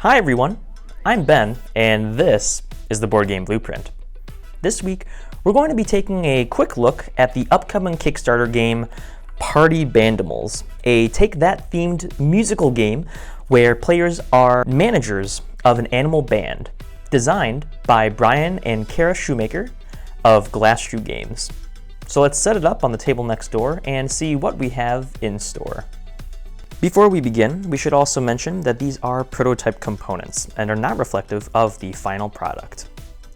Hi everyone, I'm Ben, and this is the Board Game Blueprint. This week, we're going to be taking a quick look at the upcoming Kickstarter game, Bandimals, a take-that-themed musical game where players are managers of an animal band, designed by Brian and Kara Shoemaker of Glass Shoe Games. So let's set it up on the table next door and see what we have in store. Before we begin, we should also mention that these are prototype components and are not reflective of the final product.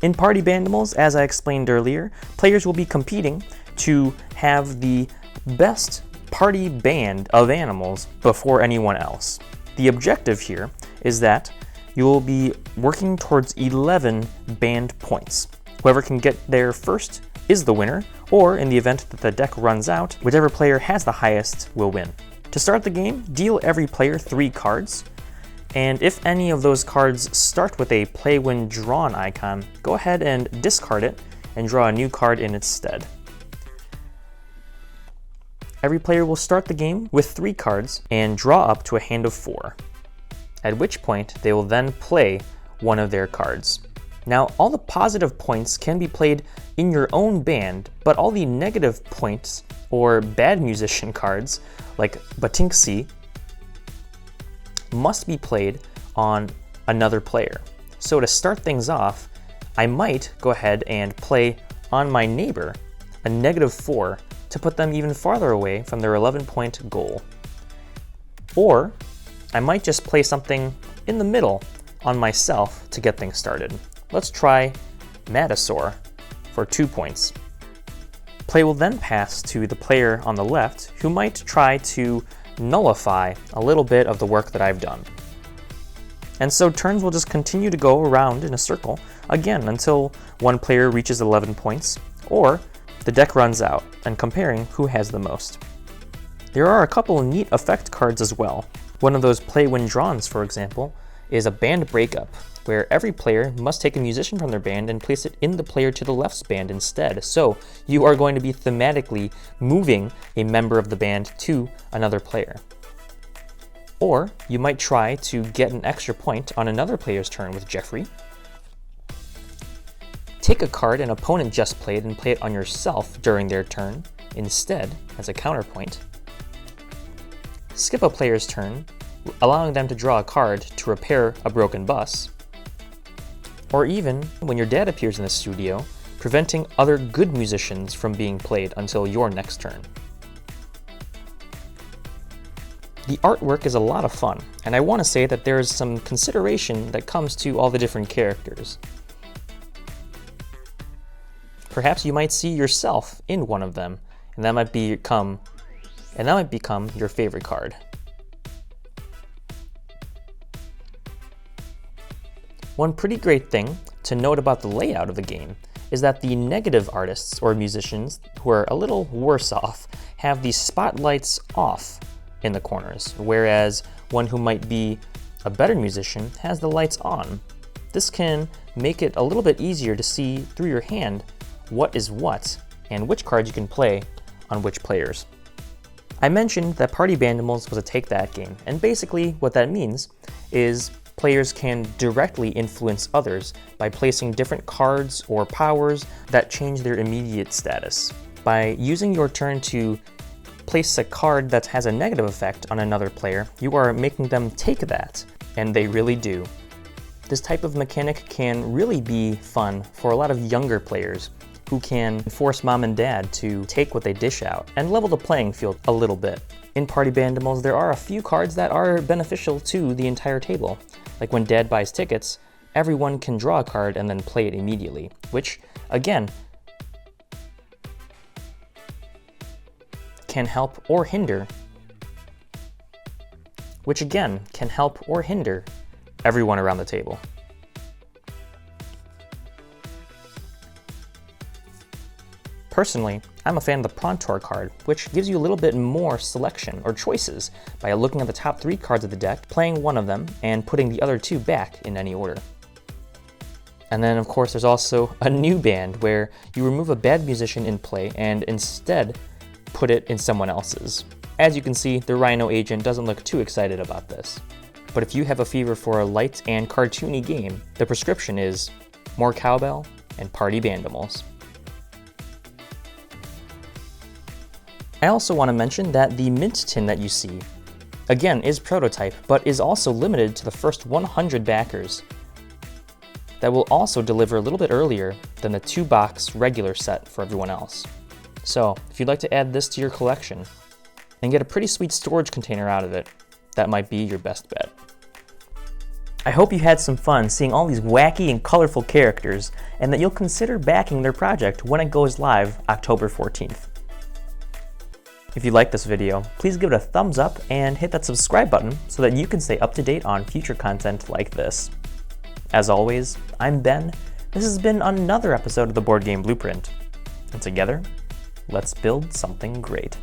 In Bandimals, as I explained earlier, players will be competing to have the best party band of animals before anyone else. The objective here is that you will be working towards 11 band points. Whoever can get there first is the winner, or in the event that the deck runs out, whichever player has the highest will win. To start the game, deal every player 3 cards, and if any of those cards start with a play when drawn icon, go ahead and discard it and draw a new card in its stead. Every player will start the game with 3 cards and draw up to a hand of 4, at which point they will then play one of their cards. Now, all the positive points can be played in your own band, but all the negative points or bad musician cards, like Batinksi, must be played on another player. So to start things off, I might go ahead and play on my neighbor a -4 to put them even farther away from their 11-point goal. Or I might just play something in the middle on myself to get things started. Let's try Matasaur for 2 points. Play will then pass to the player on the left, who might try to nullify a little bit of the work that I've done. And so turns will just continue to go around in a circle, again until one player reaches 11 points, or the deck runs out, and comparing who has the most. There are a couple of neat effect cards as well. One of those play when drawns, for example, is a band breakup, where every player must take a musician from their band and place it in the player to the left's band instead. So you are going to be thematically moving a member of the band to another player. Or you might try to get an extra point on another player's turn with Jeffrey. Take a card an opponent just played and play it on yourself during their turn instead as a counterpoint. Skip a player's turn, allowing them to draw a card to repair a broken bus. Or even, when your dad appears in the studio, preventing other good musicians from being played until your next turn. The artwork is a lot of fun, and I want to say that there is some consideration that comes to all the different characters. Perhaps you might see yourself in one of them, and that might become your favorite card. One pretty great thing to note about the layout of the game is that the negative artists or musicians who are a little worse off have the spotlights off in the corners, whereas one who might be a better musician has the lights on. This can make it a little bit easier to see through your hand what is what and which cards you can play on which players. I mentioned that Bandimals was a take-that game, and basically what that means is players can directly influence others by placing different cards or powers that change their immediate status. By using your turn to place a card that has a negative effect on another player, you are making them take that, and they really do. This type of mechanic can really be fun for a lot of younger players who can force mom and dad to take what they dish out and level the playing field a little bit. In Bandimals, there are a few cards that are beneficial to the entire table. Like when Dad buys tickets, everyone can draw a card and then play it immediately, which, again, can help or hinder everyone around the table. Personally, I'm a fan of the Prontor card, which gives you a little bit more selection or choices by looking at the top 3 cards of the deck, playing one of them, and putting the other 2 back in any order. And then, of course, there's also a new band where you remove a bad musician in play and instead put it in someone else's. As you can see, the Rhino agent doesn't look too excited about this. but if you have a fever for a light and cartoony game, the prescription is more cowbell and party Bandimals. I also want to mention that the mint tin that you see, again, is prototype, but is also limited to the first 100 backers. That will also deliver a little bit earlier than the 2-box regular set for everyone else. So, if you'd like to add this to your collection and get a pretty sweet storage container out of it, that might be your best bet. I hope you had some fun seeing all these wacky and colorful characters, and that you'll consider backing their project when it goes live October 14th. If you like this video, please give it a thumbs up and hit that subscribe button so that you can stay up to date on future content like this. As always, I'm Ben. This has been another episode of the Board Game Blueprint. And together, let's build something great.